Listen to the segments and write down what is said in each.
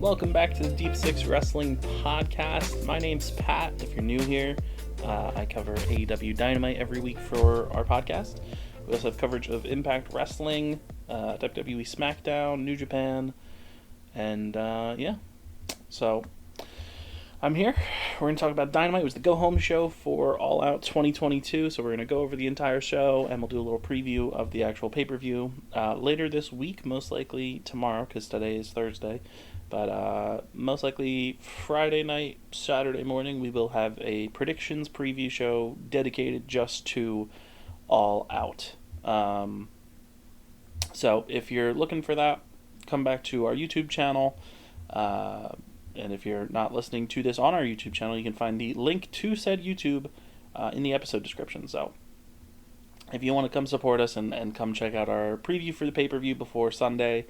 Welcome back to the Deep Six Wrestling Podcast. My name's Pat. If you're new here, I cover AEW Dynamite every week for our podcast. We also have coverage of Impact Wrestling, WWE SmackDown, New Japan, and So I'm here. We're going to talk about Dynamite. It was the go-home show for All Out 2022, so we're going to go over the entire show, and we'll do a little preview of the actual pay-per-view later this week, most likely tomorrow, because today is Thursday. But most likely Friday night, Saturday morning, we will have a predictions preview show dedicated just to All Out. So if you're looking for that, come back to our YouTube channel. And if you're not listening to this on our YouTube channel, you can find the link to said YouTube in the episode description. So if you want to come support us and come check out our preview for the pay-per-view before Sunday,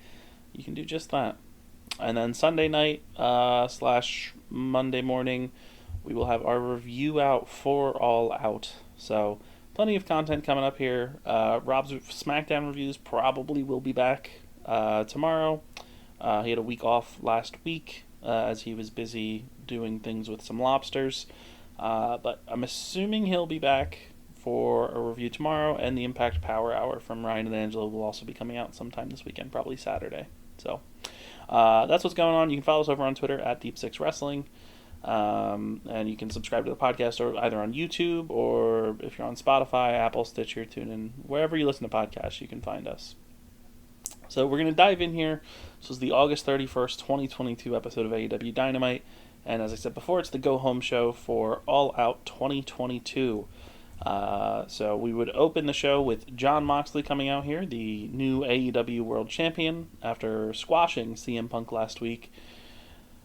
you can do just that. And then Sunday night / Monday morning, we will have our review out for All Out. So plenty of content coming up here. Rob's SmackDown reviews probably will be back tomorrow. He had a week off last week as he was busy doing things with some lobsters. But I'm assuming he'll be back for a review tomorrow, and the Impact Power Hour from Ryan and Angela will also be coming out sometime this weekend, probably Saturday. So that's what's going on. You can follow us over on Twitter at Deep Six Wrestling. And you can subscribe to the podcast or either on YouTube or if you're on Spotify, Apple, Stitcher, TuneIn, wherever you listen to podcasts, you can find us. So we're going to dive in here. This is the August 31st, 2022 episode of AEW Dynamite. And as I said before, it's the go-home show for All Out 2022. So we would open the show with Jon Moxley coming out here, the new AEW World Champion, after squashing CM Punk last week.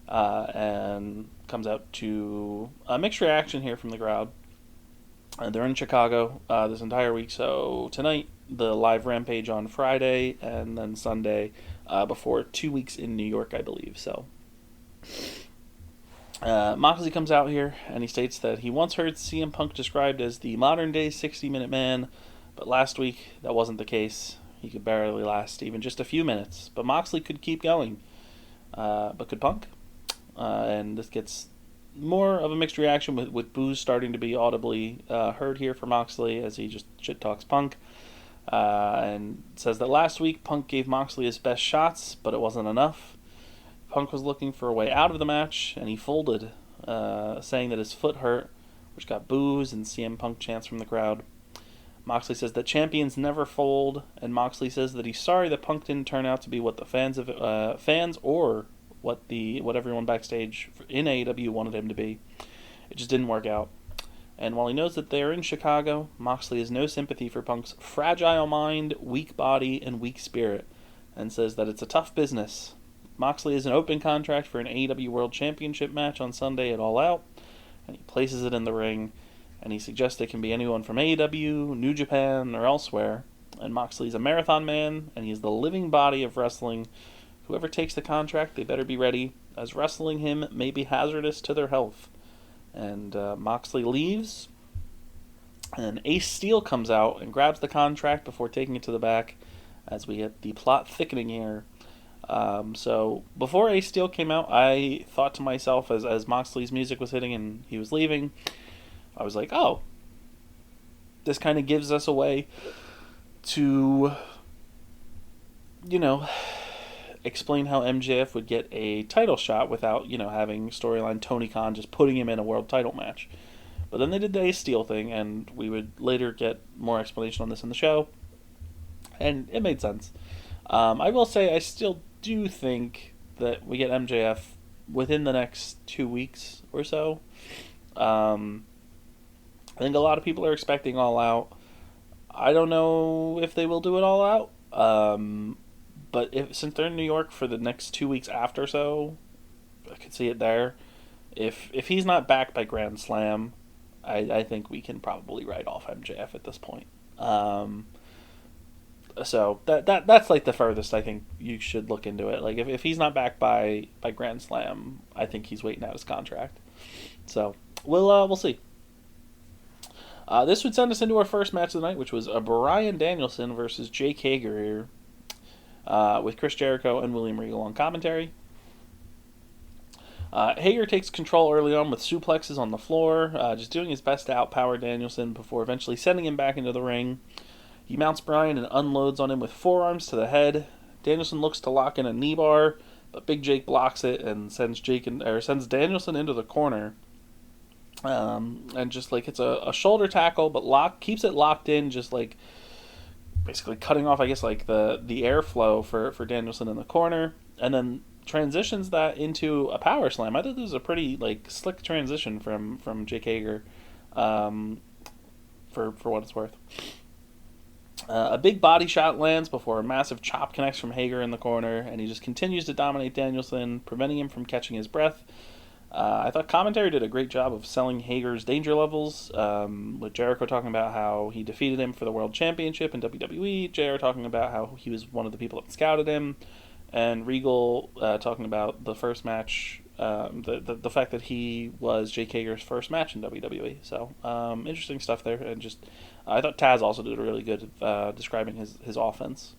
And comes out to a mixed reaction here from the crowd. They're in Chicago this entire week, so tonight the live Rampage on Friday, and then Sunday before 2 weeks in New York, I believe. So Moxley comes out here, and he states that he once heard CM Punk described as the modern-day 60-minute man, but last week that wasn't the case. He could barely last even just a few minutes, but Moxley could keep going. But could Punk? And this gets more of a mixed reaction with boos starting to be audibly heard here for Moxley as he just shit-talks Punk. And says that last week Punk gave Moxley his best shots, but it wasn't enough. Punk was looking for a way out of the match, and he folded, saying that his foot hurt, which got boos and CM Punk chants from the crowd. Moxley says that champions never fold, and Moxley says that he's sorry that Punk didn't turn out to be what the fans or what everyone backstage in AEW wanted him to be. It just didn't work out. And while he knows that they're in Chicago, Moxley has no sympathy for Punk's fragile mind, weak body, and weak spirit, and says that it's a tough business. Moxley is an open contract for an AEW World Championship match on Sunday at All Out, and he places it in the ring, and he suggests it can be anyone from AEW, New Japan, or elsewhere. And Moxley's a marathon man, and he's the living body of wrestling. Whoever takes the contract, they better be ready, as wrestling him may be hazardous to their health. And Moxley leaves, and Ace Steel comes out and grabs the contract before taking it to the back, as we get the plot thickening here. So before Ace Steel came out, I thought to myself as Moxley's music was hitting and he was leaving, I was like, oh, this kind of gives us a way to, explain how MJF would get a title shot without, having storyline Tony Khan just putting him in a world title match. But then they did the Ace Steel thing, and we would later get more explanation on this in the show, and it made sense. I will say I still do think that we get MJF within the next 2 weeks or so. I think a lot of people are expecting All Out. I don't know if they will do it All Out. But since they're in New York for the next 2 weeks after, so I could see it there. If he's not back by Grand Slam, I think we can probably write off MJF at this point. So that's like the furthest I think you should look into it. Like if he's not back by Grand Slam, I think he's waiting out his contract. So we'll see. This would send us into our first match of the night, which was a Bryan Danielson versus Jake Hager here, with Chris Jericho and William Regal on commentary. Hager takes control early on with suplexes on the floor, just doing his best to outpower Danielson before eventually sending him back into the ring. He mounts Bryan and unloads on him with forearms to the head. Danielson looks to lock in a knee bar, but Big Jake blocks it and sends Danielson into the corner. And just like it's a shoulder tackle, but keeps it locked in, just like basically cutting off, I guess, like the airflow for Danielson in the corner, and then transitions that into a power slam. I thought this was a pretty like slick transition from Jake Hager, for what it's worth. A big body shot lands before a massive chop connects from Hager in the corner, and he just continues to dominate Danielson, preventing him from catching his breath. I thought commentary did a great job of selling Hager's danger levels, with Jericho talking about how he defeated him for the World Championship in WWE, JR talking about how he was one of the people that scouted him, and Regal talking about the first match, the fact that he was Jake Hager's first match in WWE. So interesting stuff there, and just I thought Taz also did a really good describing his offense.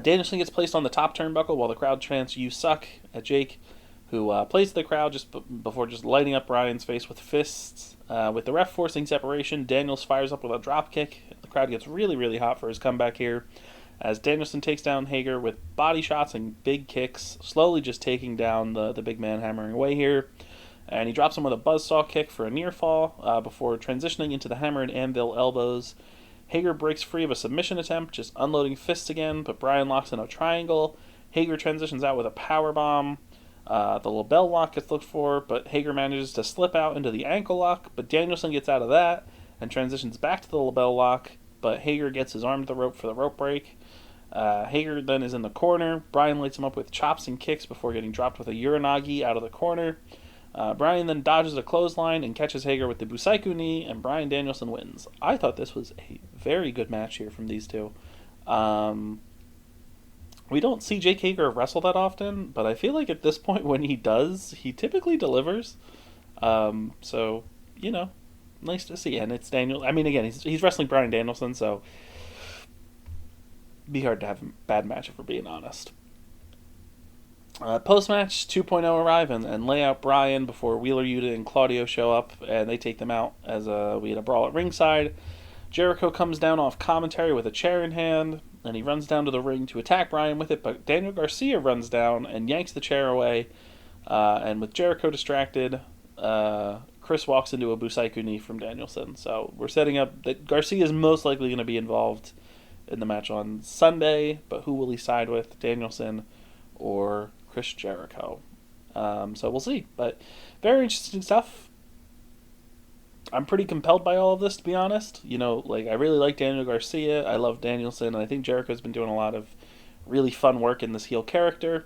Danielson gets placed on the top turnbuckle while the crowd chants "You suck" at Jake, who plays to the crowd just before just lighting up Bryan's face with fists. With the ref forcing separation, Daniels fires up with a drop kick. The crowd gets really, really hot for his comeback here, as Danielson takes down Hager with body shots and big kicks, slowly just taking down the big man hammering away here. And he drops him with a buzzsaw kick for a near fall, before transitioning into the hammer and anvil elbows. Hager breaks free of a submission attempt, just unloading fists again, but Bryan locks in a triangle. Hager transitions out with a powerbomb. The LeBell lock gets looked for, but Hager manages to slip out into the ankle lock, but Danielson gets out of that and transitions back to the LeBell lock, but Hager gets his arm to the rope for the rope break. Hager then is in the corner. Bryan lights him up with chops and kicks before getting dropped with a Uranagi out of the corner. Bryan then dodges a clothesline and catches Hager with the Busaiku knee, and Bryan Danielson wins. I thought this was a very good match here from these two. We don't see Jake Hager wrestle that often, but I feel like at this point when he does, he typically delivers. So, nice to see. And it's Daniel. I mean, again, he's wrestling Bryan Danielson, so it'd be hard to have a bad match if we're being honest. Post-match, 2.0 arrive and lay out Bryan before Wheeler Yuta and Claudio show up, and they take them out as we had a brawl at ringside. Jericho comes down off commentary with a chair in hand, and he runs down to the ring to attack Bryan with it, but Daniel Garcia runs down and yanks the chair away, and with Jericho distracted, Chris walks into a Busaiku knee from Danielson. So we're setting up that Garcia is most likely going to be involved in the match on Sunday, but who will he side with, Danielson or Chris Jericho? So we'll see, but very interesting stuff. I'm pretty compelled by all of this, to be honest. I really like Daniel Garcia. I love Danielson, and I think Jericho's been doing a lot of really fun work in this heel character.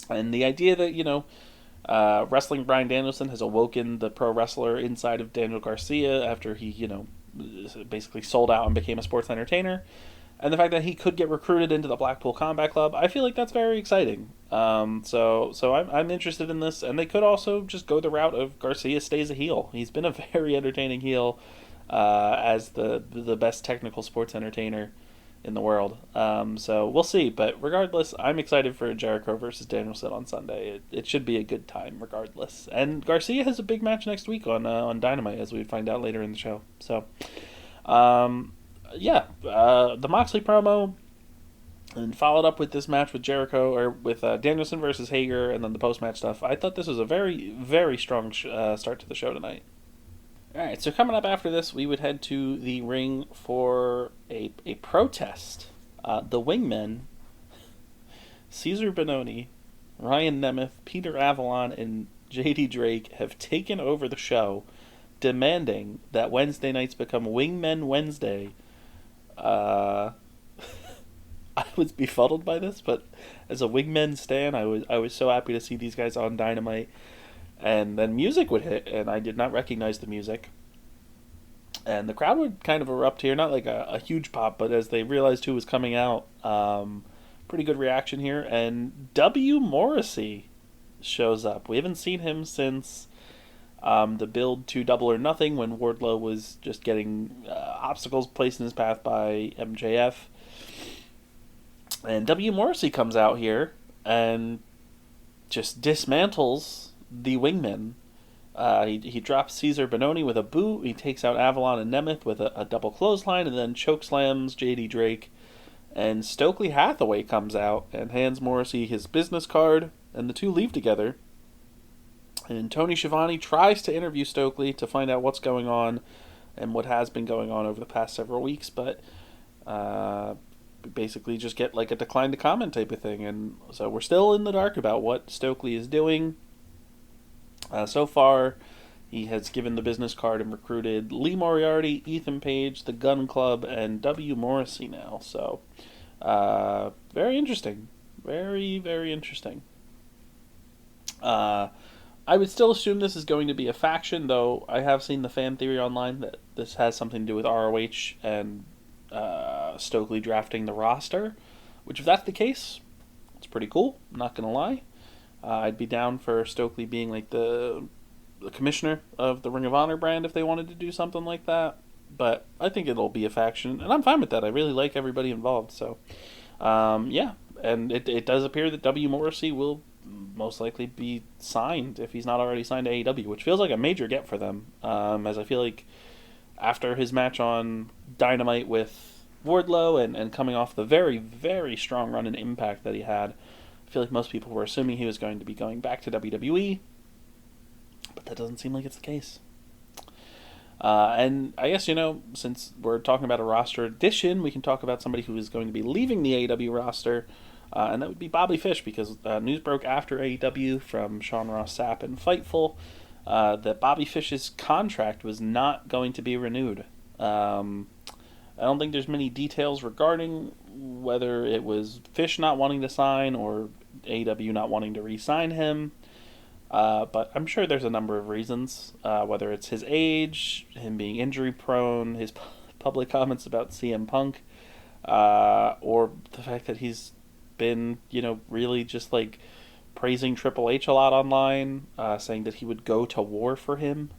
And the idea that, wrestling Bryan Danielson has awoken the pro wrestler inside of Daniel Garcia after he, basically sold out and became a sports entertainer. And the fact that he could get recruited into the Blackpool Combat Club, I feel like that's very exciting. So I'm interested in this, and they could also just go the route of Garcia stays a heel. He's been a very entertaining heel, as the best technical sports entertainer in the world. So we'll see, but regardless, I'm excited for Jericho versus Danielson on Sunday. It should be a good time regardless. And Garcia has a big match next week on Dynamite, as we find out later in the show. So, the Moxley promo, and followed up with this match with Jericho, or with Danielson versus Hager, and then the post-match stuff. I thought this was a very, very strong start to the show tonight. Alright, so coming up after this, we would head to the ring for a protest. The Wingmen, Caesar Bononi, Ryan Nemeth, Peter Avalon, and JD Drake have taken over the show, demanding that Wednesday nights become Wingmen Wednesday. I was befuddled by this, but as a Wingmen stan, I was so happy to see these guys on Dynamite. And then music would hit, and I did not recognize the music. And the crowd would kind of erupt here, not like a huge pop, but as they realized who was coming out, pretty good reaction here. And W. Morrissey shows up. We haven't seen him since the build to Double or Nothing, when Wardlow was just getting obstacles placed in his path by MJF. And W. Morrissey comes out here and just dismantles the wingmen. He drops Caesar Bononi with a boot. He takes out Avalon and Nemeth with a double clothesline, and then chokeslams JD Drake. And Stokely Hathaway comes out and hands Morrissey his business card, and the two leave together. And Tony Schiavone tries to interview Stokely to find out what's going on and what has been going on over the past several weeks, but basically just get like a decline to comment type of thing. And so we're still in the dark about what Stokely is doing. So far, he has given the business card and recruited Lee Moriarty, Ethan Page, the Gun Club, and W. Morrissey now. So, very interesting. Very, very interesting. I would still assume this is going to be a faction, though I have seen the fan theory online that this has something to do with ROH and Stokely drafting the roster, which if that's the case, it's pretty cool. I'm not going to lie. I'd be down for Stokely being like the commissioner of the Ring of Honor brand if they wanted to do something like that. But I think it'll be a faction, and I'm fine with that. I really like everybody involved. So, yeah. And it does appear that W. Morrissey will most likely be signed if he's not already signed to AEW, which feels like a major get for them. As I feel like after his match on Dynamite with Wardlow and coming off the very, very strong run in Impact that he had, I feel like most people were assuming he was going to be going back to WWE, but that doesn't seem like it's the case. And I guess, since we're talking about a roster addition, we can talk about somebody who is going to be leaving the AEW roster, and that would be Bobby Fish, because news broke after AEW from Sean Ross Sapp and Fightful that Bobby Fish's contract was not going to be renewed. I don't think there's many details regarding whether it was Fish not wanting to sign or AEW not wanting to re-sign him. But I'm sure there's a number of reasons, whether it's his age, him being injury prone, his public comments about CM Punk, or the fact that he's been, really just like praising Triple H a lot online, saying that he would go to war for him,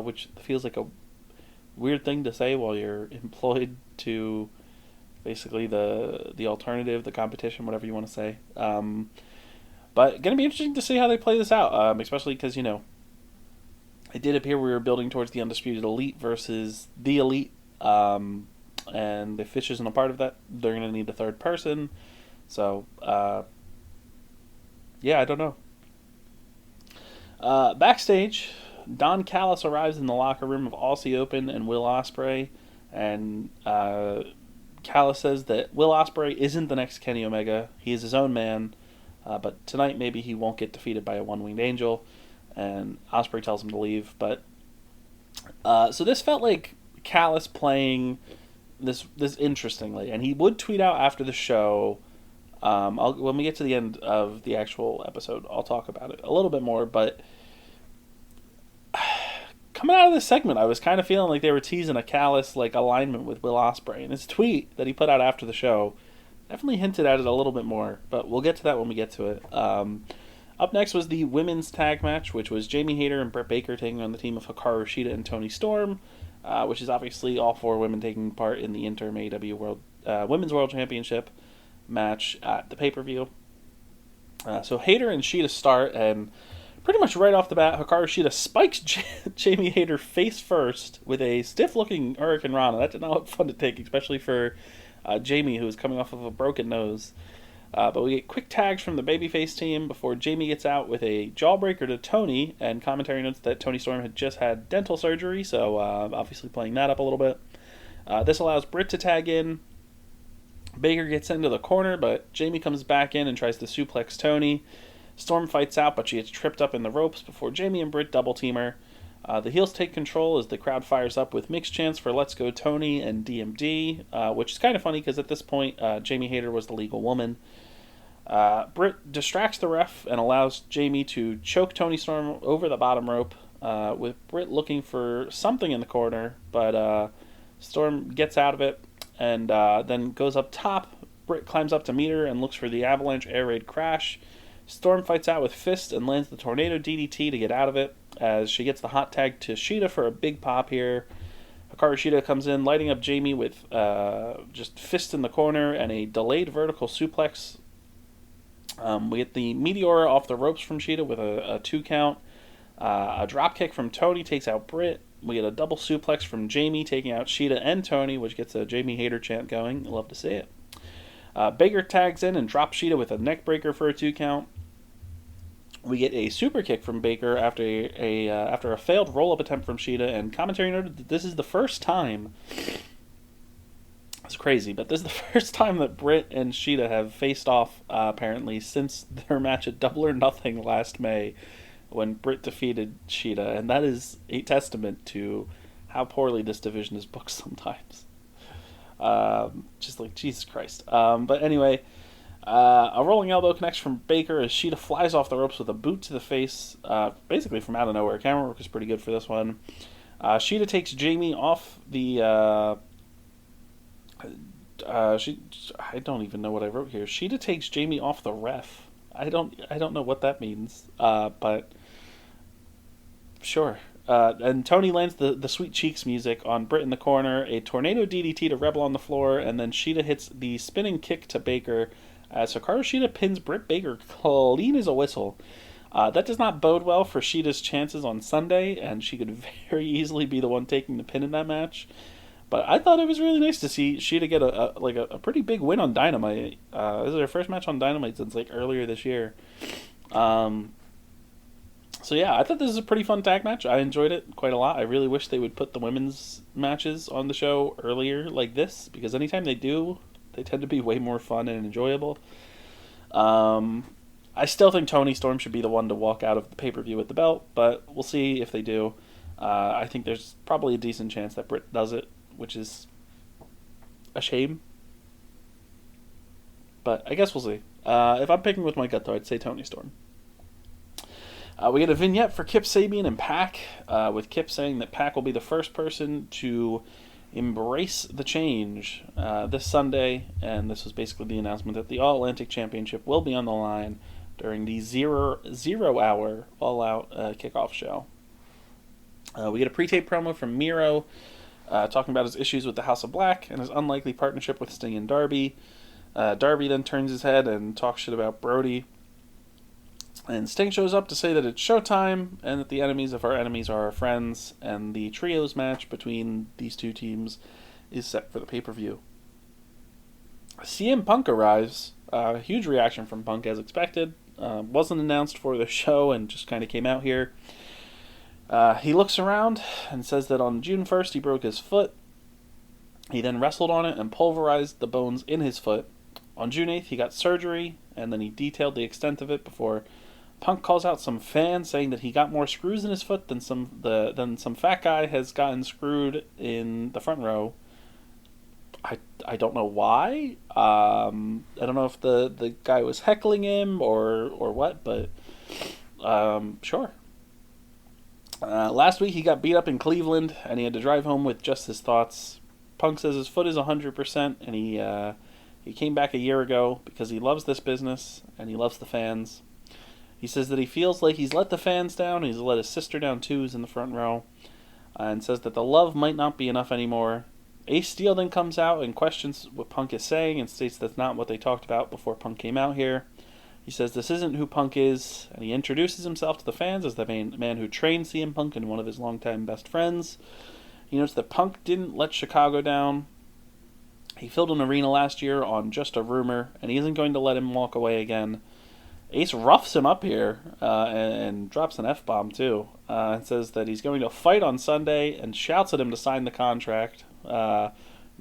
which feels like a weird thing to say while you're employed to basically the alternative, the competition, whatever you want to say. But going to be interesting to see how they play this out, especially because, it did appear we were building towards the Undisputed Elite versus the Elite, and if Fish isn't a part of that, they're going to need a third person. So, yeah, I don't know. Backstage, Don Callis arrives in the locker room of Aussie Open and Will Ospreay, and Callis says that Will Ospreay isn't the next Kenny Omega. He is his own man. But tonight maybe he won't get defeated by a one-winged angel, and Ospreay tells him to leave. But so this felt like Callis playing this interestingly, and he would tweet out after the show. When we get to the end of the actual episode, I'll talk about it a little bit more. But coming out of this segment, I was kind of feeling like they were teasing a Callis like alignment with Will Ospreay, and his tweet that he put out after the show definitely hinted at it a little bit more, but we'll get to that when we get to it. Up next was the women's tag match, which was Jamie Hayter and Britt Baker taking on the team of Hikaru, Shida, and Toni Storm, which is obviously all four women taking part in the interim AEW Women's World Championship match at the pay-per-view. So Hayter and Shida start, and pretty much right off the bat, Hikaru Shida spikes Jamie Hayter face first with a stiff-looking Hurricane Rana. That did not look fun to take, especially for Jamie, who is coming off of a broken nose. But we get quick tags from the babyface team before Jamie gets out with a jawbreaker to Toni, and commentary notes that Toni Storm had just had dental surgery, so obviously playing that up a little bit. This allows Britt to tag in. Baker gets into the corner, but Jamie comes back in and tries to suplex Toni. Storm fights out, but she gets tripped up in the ropes before Jamie and Britt double team her. The heels take control as the crowd fires up with mixed chants for Let's Go Toni and DMD, which is kind of funny because at this point, Jamie Hayter was the legal woman. Britt distracts the ref and allows Jamie to choke Toni Storm over the bottom rope, with Britt looking for something in the corner, but Storm gets out of it and then goes up top. Britt climbs up to meet her and looks for the Avalanche Air Raid crash. Storm fights out with Fist and lands the Tornado DDT to get out of it, as she gets the hot tag to Shida for a big pop here. Hikaru Shida comes in, lighting up Jamie with just Fist in the corner and a delayed vertical suplex. We get the Meteora off the ropes from Shida with a 2 count. A drop kick from Toni takes out Britt. We get a double suplex from Jamie taking out Shida and Toni, which gets a Jamie Hayter chant going. Love to see it. Baker tags in and drops Shida with a neck breaker for a 2 count. We get a super kick from Baker after a failed roll-up attempt from Shida, and commentary noted that this is the first time. It's crazy, but this is the first time that Britt and Shida have faced off, apparently, since their match at Double or Nothing last May, when Britt defeated Shida, and that is a testament to how poorly this division is booked sometimes. Just like, Jesus Christ. But anyway, a rolling elbow connects from Baker as Shida flies off the ropes with a boot to the face, basically from out of nowhere. Camera work is pretty good for this one. Shida takes Jamie off the... I don't even know what I wrote here. Shida takes Jamie off the ref. I don't know what that means. But sure. And Toni lands the Sweet Cheeks music on Britt in the corner, a tornado DDT to Rebel on the floor, and then Shida hits the spinning kick to Baker as Hikaru Shida pins Britt Baker clean as a whistle. That does not bode well for Shida's chances on Sunday, and she could very easily be the one taking the pin in that match. But I thought it was really nice to see Shida get a pretty big win on Dynamite. This is her first match on Dynamite since earlier this year. So yeah, I thought this was a pretty fun tag match. I enjoyed it quite a lot. I really wish they would put the women's matches on the show earlier like this, because anytime they do, they tend to be way more fun and enjoyable. I still think Toni Storm should be the one to walk out of the pay-per-view with the belt, but we'll see if they do. I think there's probably a decent chance that Britt does it, which is a shame. But I guess we'll see. If I'm picking with my gut, though, I'd say Toni Storm. We get a vignette for Kip Sabian and Pac, with Kip saying that Pac will be the first person to embrace the change this Sunday, and this was basically the announcement that the All Atlantic Championship will be on the line during the zero hour All Out kickoff show. We get a pre-tape promo from Miro, talking about his issues with the House of Black and his unlikely partnership with Sting and Darby. Darby then turns his head and talks shit about Brody. And Sting shows up to say that it's showtime and that the enemies of our enemies are our friends, and the trios match between these two teams is set for the pay-per-view. CM Punk arrives. Huge reaction from Punk as expected. Wasn't announced for the show and just kind of came out here. He looks around and says that on June 1st he broke his foot. He then wrestled on it and pulverized the bones in his foot. On June 8th he got surgery, and then he detailed the extent of it before Punk calls out some fans saying that he got more screws in his foot than some fat guy has gotten screwed in the front row. I don't know why. I don't know if the guy was heckling him or what, but sure. Last week he got beat up in Cleveland, and he had to drive home with just his thoughts. Punk says his foot is 100%, and he came back a year ago because he loves this business and he loves the fans. He says that he feels like he's let the fans down, he's let his sister down too, who's in the front row, and says that the love might not be enough anymore. Ace Steel then comes out and questions what Punk is saying and states that's not what they talked about before Punk came out here. He says this isn't who Punk is, and he introduces himself to the fans as the man who trained CM Punk and one of his longtime best friends. He notes that Punk didn't let Chicago down. He filled an arena last year on just a rumor, and he isn't going to let him walk away again. Ace roughs him up here and drops an F-bomb too, and says that he's going to fight on Sunday and shouts at him to sign the contract. The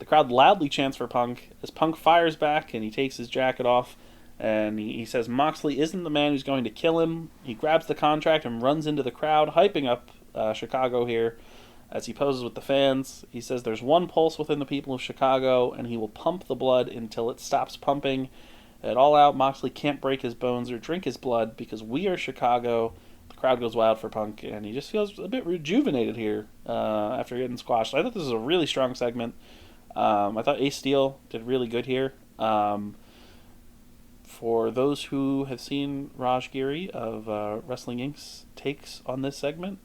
crowd loudly chants for Punk as Punk fires back and he takes his jacket off, and he says Moxley isn't the man who's going to kill him. He grabs the contract and runs into the crowd, hyping up Chicago here as he poses with the fans. He says there's one pulse within the people of Chicago, and he will pump the blood until it stops pumping. At All Out, Moxley can't break his bones or drink his blood because we are Chicago. The crowd goes wild for Punk, and he just feels a bit rejuvenated here after getting squashed. I thought this was a really strong segment. I thought Ace Steel did really good here. For those who have seen Raj Giri of Wrestling Inc.'s takes on this segment,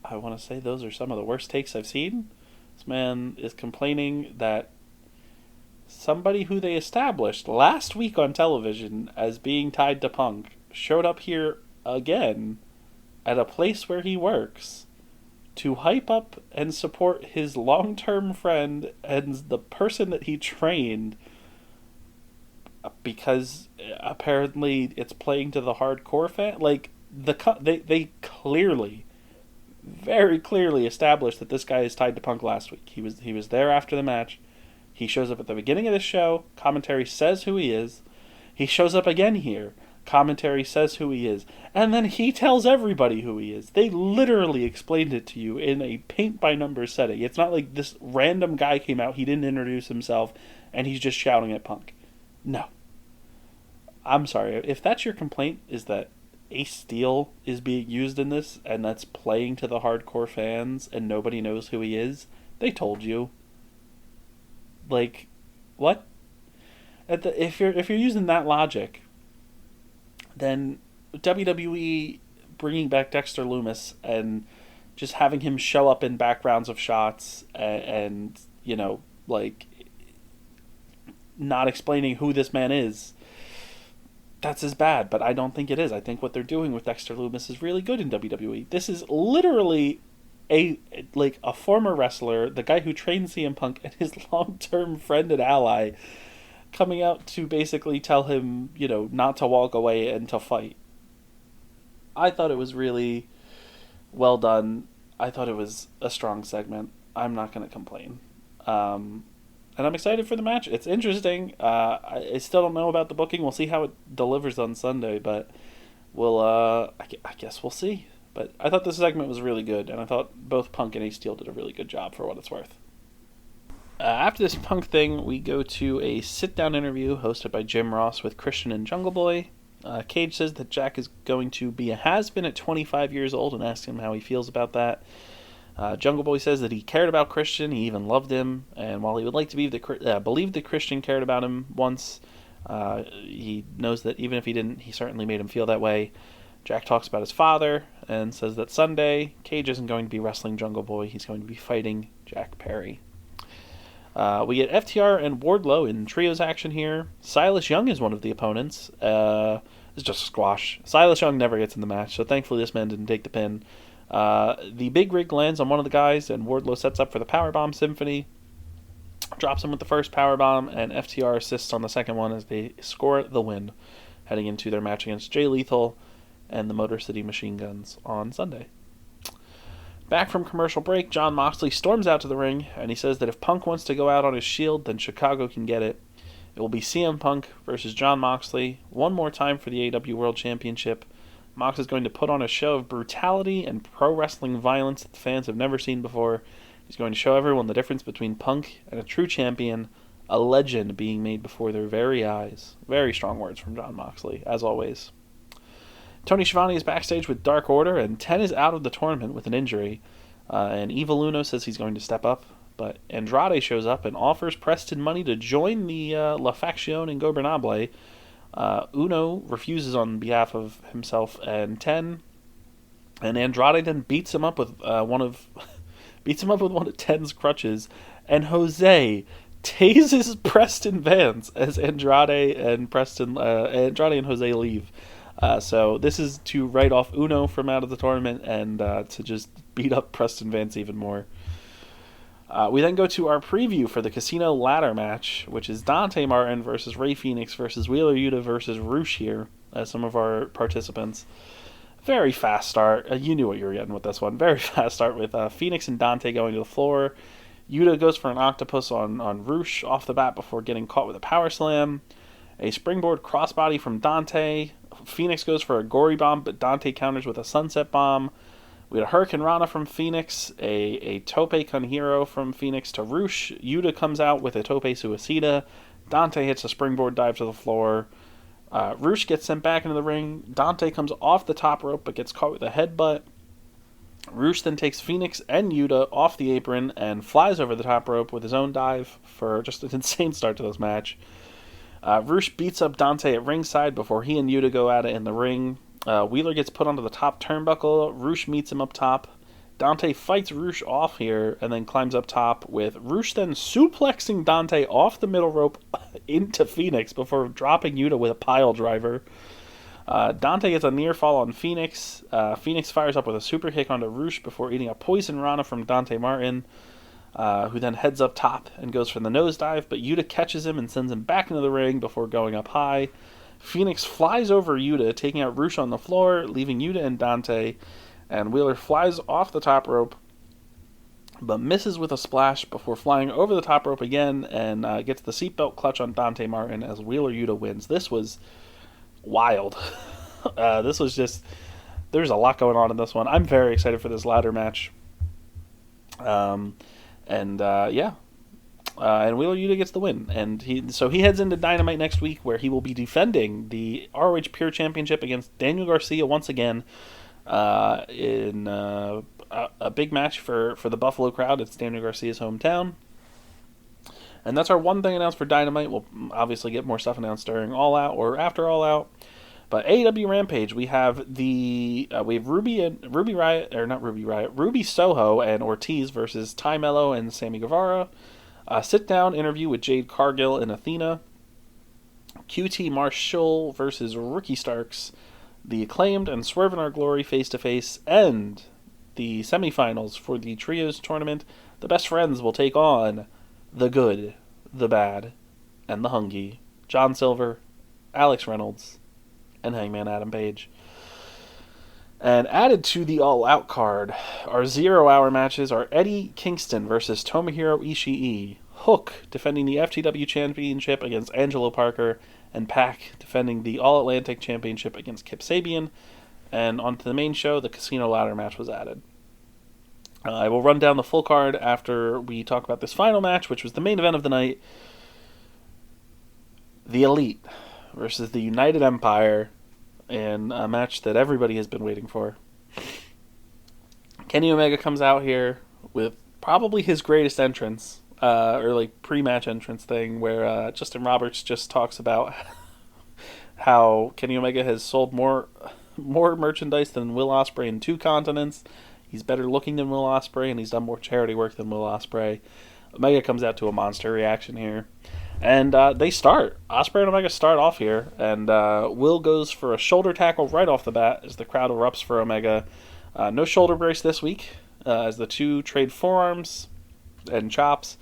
I want to say those are some of the worst takes I've seen. This man is complaining that somebody who they established last week on television as being tied to Punk showed up here again at a place where he works to hype up and support his long-term friend and the person that he trained, because apparently it's playing to the hardcore fan. Like, they clearly, very clearly established that this guy is tied to Punk last week. He was there after the match. He shows up at the beginning of the show. Commentary says who he is. He shows up again here. Commentary says who he is. And then he tells everybody who he is. They literally explained it to you in a paint-by-numbers setting. It's not like this random guy came out, he didn't introduce himself, and he's just shouting at Punk. No. I'm sorry. If that's your complaint, is that Ace Steel is being used in this, and that's playing to the hardcore fans, and nobody knows who he is, they told you. Like, what? If you're using that logic, then WWE bringing back Dexter Lumis and just having him show up in backgrounds of shots and you know, like, not explaining who this man is, that's as bad. But I don't think it is. I think what they're doing with Dexter Lumis is really good in WWE. This is literally a former wrestler, the guy who trained CM Punk, and his long-term friend and ally coming out to basically tell him, you know, not to walk away and to fight. I thought it was really well done. I thought it was a strong segment. I'm not going to complain. And I'm excited for the match. It's interesting. I still don't know about the booking. We'll see how it delivers on Sunday, but I guess we'll see. But I thought this segment was really good, and I thought both Punk and Ace Steel did a really good job for what it's worth. After this Punk thing, we go to a sit-down interview hosted by Jim Ross with Christian and Jungle Boy. Cage says that Jack is going to be a has-been at 25 years old and asks him how he feels about that. Jungle Boy says that he cared about Christian, he even loved him, and while he would like to believe that Christian cared about him once, he knows that even if he didn't, he certainly made him feel that way. Jack talks about his father and says that Sunday, Cage isn't going to be wrestling Jungle Boy, he's going to be fighting Jack Perry. We get FTR and Wardlow in trios action here. Silas Young is one of the opponents. It's just a squash. Silas Young never gets in the match, so thankfully this man didn't take the pin. The big rig lands on one of the guys, and Wardlow sets up for the Powerbomb Symphony. Drops him with the first Powerbomb, and FTR assists on the second one as they score the win, heading into their match against Jay Lethal and the Motor City Machine Guns on Sunday. Back from commercial break, Jon Moxley storms out to the ring, and he says that if Punk wants to go out on his shield, then Chicago can get it. It will be CM Punk versus Jon Moxley, one more time for the AEW World Championship. Mox is going to put on a show of brutality and pro wrestling violence that the fans have never seen before. He's going to show everyone the difference between Punk and a true champion, a legend being made before their very eyes. Very strong words from Jon Moxley, as always. Tony Schiavone is backstage with Dark Order, and Ten is out of the tournament with an injury. And Evil Uno says he's going to step up, but Andrade shows up and offers Preston money to join the La Facción Ingobernable. Uno refuses on behalf of himself and Ten, and Andrade then beats him up with one of Ten's crutches, and Jose tases Preston Vance as Andrade and Jose leave. So this is to write off Uno from out of the tournament and to just beat up Preston Vance even more. We then go to our preview for the Casino Ladder match, which is Dante Martin versus Rey Fenix versus Wheeler Yuta versus Roosh here as some of our participants. Very fast start. You knew what you were getting with this one. Very fast start with Fenix and Dante going to the floor. Yuta goes for an octopus on Roosh off the bat before getting caught with a power slam. A springboard crossbody from Dante. Fenix goes for a gory bomb, but Dante counters with a sunset bomb. We had a Hurricane Rana from Fenix, a Tope Con Hero from Fenix to Roosh. Yuta comes out with a Tope Suicida. Dante hits a springboard dive to the floor. Roosh gets sent back into the ring. Dante comes off the top rope but gets caught with a headbutt. Roosh then takes Fenix and Yuta off the apron and flies over the top rope with his own dive for just an insane start to this match. Roosh beats up Dante at ringside before he and Yuta go at it in the ring. Wheeler gets put onto the top turnbuckle. Roosh meets him up top. Dante fights Roosh off here and then climbs up top, with Roosh then suplexing Dante off the middle rope into Fenix before dropping Yuta with a pile driver. Dante gets a near fall on Fenix. Fenix fires up with a super kick onto Roosh before eating a poison Rana from Dante Martin, who then heads up top and goes for the nosedive, but Yuta catches him and sends him back into the ring before going up high. Fenix flies over Yuta, taking out Roosh on the floor, leaving Yuta and Dante, and Wheeler flies off the top rope, but misses with a splash before flying over the top rope again and gets the seatbelt clutch on Dante Martin as Wheeler Yuta wins. This was wild. This was just... There's a lot going on in this one. I'm very excited for this ladder match. And Wheeler Yuta gets the win. And he heads into Dynamite next week, where he will be defending the ROH Pure Championship against Daniel Garcia once again. In a big match for the Buffalo crowd. It's Daniel Garcia's hometown. And that's our one thing announced for Dynamite. We'll obviously get more stuff announced during All Out or after All Out. But AEW Rampage, we have Ruby Soho and Ortiz versus Ty Mello and Sammy Guevara. A sit-down interview with Jade Cargill and Athena. QT Marshall versus Ricky Starks. The Acclaimed and Swerve in Our Glory face-to-face, and the semifinals for the Trios tournament. The Best Friends will take on the Good, the Bad, and the Hungy. John Silver, Alex Reynolds, and Hangman Adam Page. And added to the All Out card, our 0-hour matches are Eddie Kingston versus Tomohiro Ishii, Hook defending the FTW Championship against Angelo Parker, and Pac defending the All-Atlantic Championship against Kip Sabian. And onto the main show, the Casino Ladder match was added. I will run down the full card after we talk about this final match, which was the main event of the night. The Elite versus the United Empire, in a match that everybody has been waiting for. Kenny Omega comes out here with probably his greatest entrance, or like pre-match entrance thing, where Justin Roberts just talks about how Kenny Omega has sold more merchandise than Will Ospreay in 2 continents. He's better looking than Will Ospreay, and he's done more charity work than Will Ospreay. Omega comes out to a monster reaction here, and they start. Ospreay and Omega start off here, and Will goes for a shoulder tackle right off the bat as the crowd erupts for Omega. No shoulder brace this week, as the two trade forearms and chops.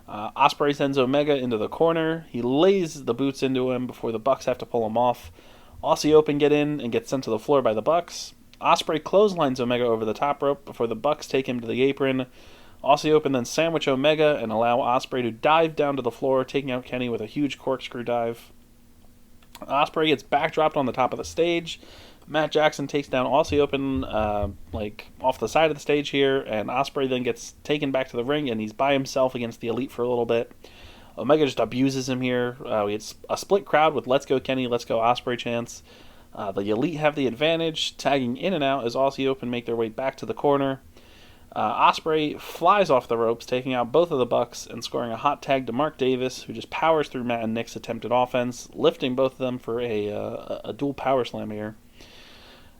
Ospreay sends Omega into the corner. He lays the boots into him before the Bucks have to pull him off. Aussie Open get in and get sent to the floor by the Bucks. Ospreay clotheslines Omega over the top rope before the Bucks take him to the apron. Aussie Open then sandwich Omega and allow Ospreay to dive down to the floor, taking out Kenny with a huge corkscrew dive. Ospreay gets backdropped on the top of the stage. Matt Jackson takes down Aussie Open off the side of the stage here, and Ospreay then gets taken back to the ring, and he's by himself against the Elite for a little bit. Omega just abuses him here. We had a split crowd with "Let's go Kenny, let's go Ospreay" chants. The Elite have the advantage, tagging in and out as Aussie Open make their way back to the corner. Ospreay flies off the ropes, taking out both of the Bucks and scoring a hot tag to Mark Davis, who just powers through Matt and Nick's attempted offense, lifting both of them for a dual power slam here.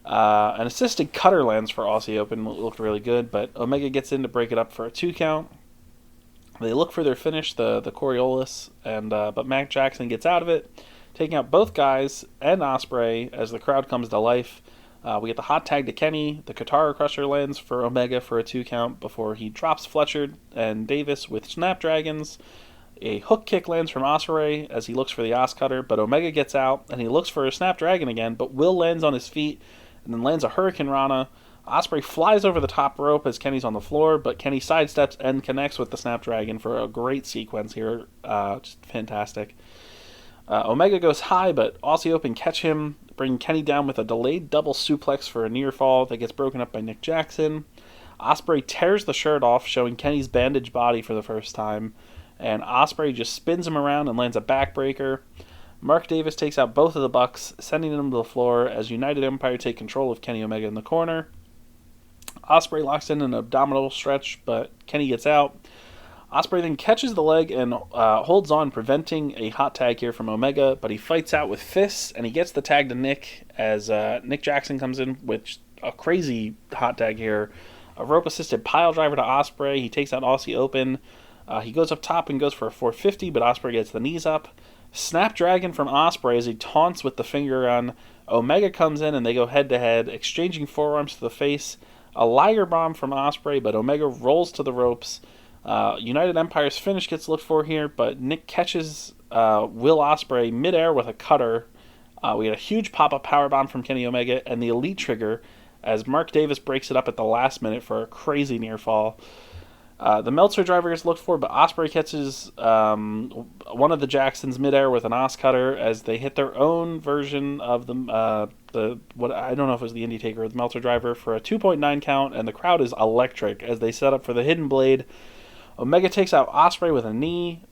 An assisted cutter lands for Aussie Open, looked really good, but Omega gets in to break it up for a 2 count. They look for their finish, the Coriolis, but Matt Jackson gets out of it, taking out both guys and Ospreay as the crowd comes to life. We get the hot tag to Kenny. The Katara Crusher lands for Omega for a 2 count before he drops Fletcher and Davis with Snapdragons. A hook kick lands from Ospreay as he looks for the Os Cutter, but Omega gets out and he looks for a Snapdragon again, but Will lands on his feet and then lands a Hurricane Rana. Ospreay flies over the top rope as Kenny's on the floor, but Kenny sidesteps and connects with the Snapdragon for a great sequence here. Just fantastic. Omega goes high, but Aussie Open catch him, bringing Kenny down with a delayed double suplex for a near fall that gets broken up by Nick Jackson. Ospreay tears the shirt off, showing Kenny's bandaged body for the first time, and Ospreay just spins him around and lands a backbreaker. Mark Davis takes out both of the Bucks, sending them to the floor as United Empire take control of Kenny Omega in the corner. Ospreay locks in an abdominal stretch, but Kenny gets out. Ospreay then catches the leg and holds on, preventing a hot tag here from Omega, but he fights out with fists, and he gets the tag to Nick as Nick Jackson comes in with a crazy hot tag here. A rope-assisted pile driver to Ospreay. He takes out Aussie open. He goes up top and goes for a 450, but Ospreay gets the knees up. Snapdragon from Ospreay as he taunts with the finger gun. Omega comes in and they go head-to-head, exchanging forearms to the face. A Liger bomb from Ospreay, but Omega rolls to the ropes. United Empire's finish gets looked for here, but Nick catches Will Ospreay midair with a cutter. We had a huge pop-up powerbomb from Kenny Omega and the Elite Trigger as Mark Davis breaks it up at the last minute for a crazy near fall. The Meltzer driver gets looked for, but Ospreay catches one of the Jacksons midair with an Os cutter as they hit their own version of the what I don't know if it was the Indie Taker or the Meltzer driver for a 2.9 count, and the crowd is electric as they set up for the Hidden Blade. Omega takes out Ospreay with a knee.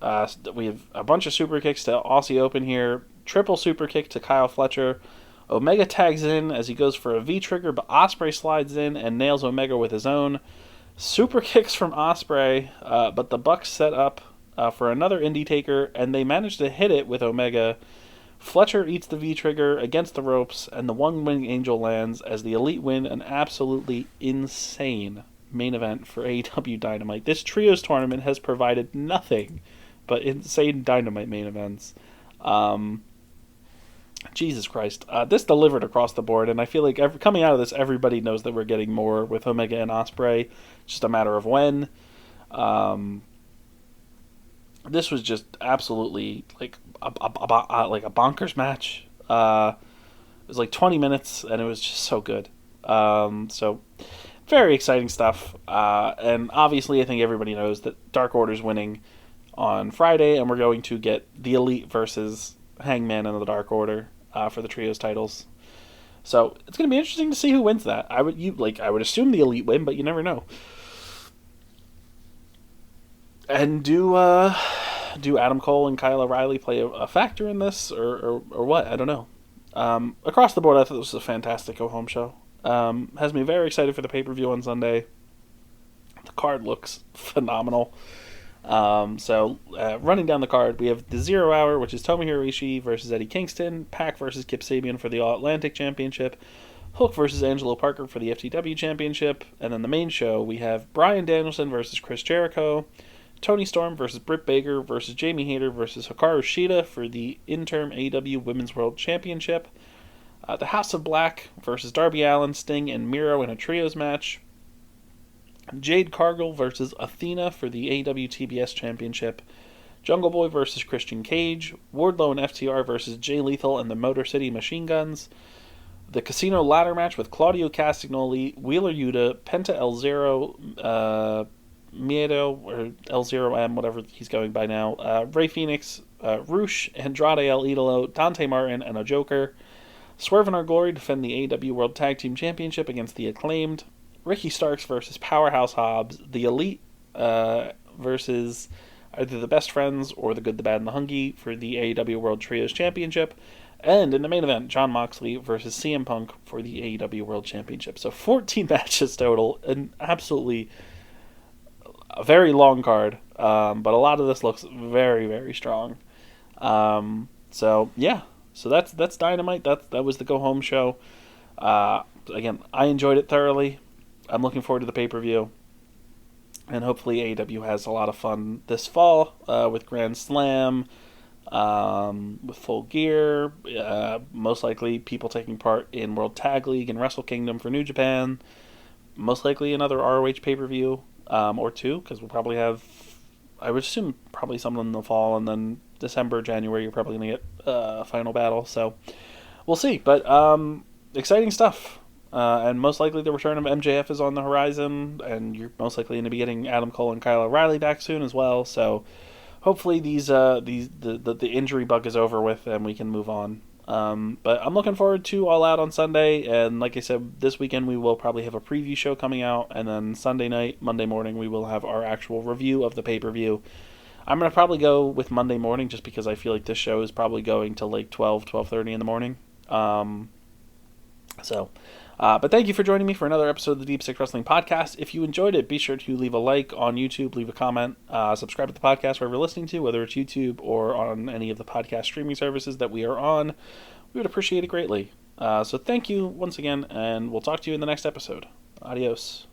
We have a bunch of super kicks to Aussie open here. Triple super kick to Kyle Fletcher. Omega tags in as he goes for a V-trigger, but Ospreay slides in and nails Omega with his own. Super kicks from Ospreay, but the Bucks set up for another Indie Taker, and they manage to hit it with Omega. Fletcher eats the V-trigger against the ropes, and the One-Wing Angel lands as the Elite win an absolutely insane main event for AEW Dynamite. This Trios tournament has provided nothing but insane Dynamite main events. Jesus Christ. This delivered across the board, and I feel like coming out of this, everybody knows that we're getting more with Omega and Ospreay. Just a matter of when. This was just absolutely like a bonkers match. It was like 20 minutes, and it was just so good. So very exciting stuff. And obviously, I think everybody knows that Dark Order's winning on Friday, and we're going to get the Elite versus Hangman and the Dark Order for the Trios titles. So it's going to be interesting to see who wins that. I would assume the Elite win, but you never know. And do Adam Cole and Kyle O'Reilly play a factor in this, or what? I don't know. Across the board, I thought this was a fantastic go-home show. Has me very excited for the pay-per-view on Sunday. The card looks phenomenal. Running down the card, we have the 0 Hour, which is Tomohiro Ishii versus Eddie Kingston, Pac versus Kip Sabian for the All-Atlantic Championship, Hook versus Angelo Parker for the FTW Championship, and then the main show, we have Bryan Danielson versus Chris Jericho, Toni Storm versus Britt Baker versus Jamie Hayter versus Hikaru Shida for the interim AEW Women's World Championship, the House of Black versus Darby Allin, Sting, and Miro in a trios match, Jade Cargill versus Athena for the AEW TBS Championship, Jungle Boy versus Christian Cage, Wardlow and FTR versus Jay Lethal and the Motor City Machine Guns, the Casino Ladder match with Claudio Castagnoli, Wheeler Yuta, Penta El Zero, Miedo, or El Zero M, whatever he's going by now, Rey Fenix, Roosh, Andrade El Idolo, Dante Martin, and a Joker. Swerve and Our Glory defend the AEW World Tag Team Championship against the Acclaimed. Ricky Starks versus Powerhouse Hobbs. The Elite versus either the Best Friends or the Good, the Bad, and the Hungry for the AEW World Trios Championship. And in the main event, Jon Moxley versus CM Punk for the AEW World Championship. So 14 matches total, and absolutely a very long card. But a lot of this looks very, very strong. So that's Dynamite. That was the go home show. Again, I enjoyed it thoroughly. I'm looking forward to the pay-per-view. And hopefully AEW has a lot of fun this fall with Grand Slam, with Full Gear, most likely people taking part in World Tag League and Wrestle Kingdom for New Japan, most likely another ROH pay-per-view or two, because we'll probably have, I would assume, probably some in the fall, and then December, January, you're probably going to get Final Battle. So we'll see. But exciting stuff. And most likely the return of MJF is on the horizon, and you're most likely going to be getting Adam Cole and Kyle O'Reilly back soon as well. So hopefully the injury bug is over with and we can move on. But I'm looking forward to All Out on Sunday, and like I said, this weekend we will probably have a preview show coming out, and then Sunday night, Monday morning, we will have our actual review of the pay-per-view. I'm going to probably go with Monday morning just because I feel like this show is probably going to like 12:30 in the morning. But thank you for joining me for another episode of the Deep Six Wrestling Podcast. If you enjoyed it, be sure to leave a like on YouTube, leave a comment, subscribe to the podcast wherever you're listening to, whether it's YouTube or on any of the podcast streaming services that we are on. We would appreciate it greatly. So thank you once again, and we'll talk to you in the next episode. Adios.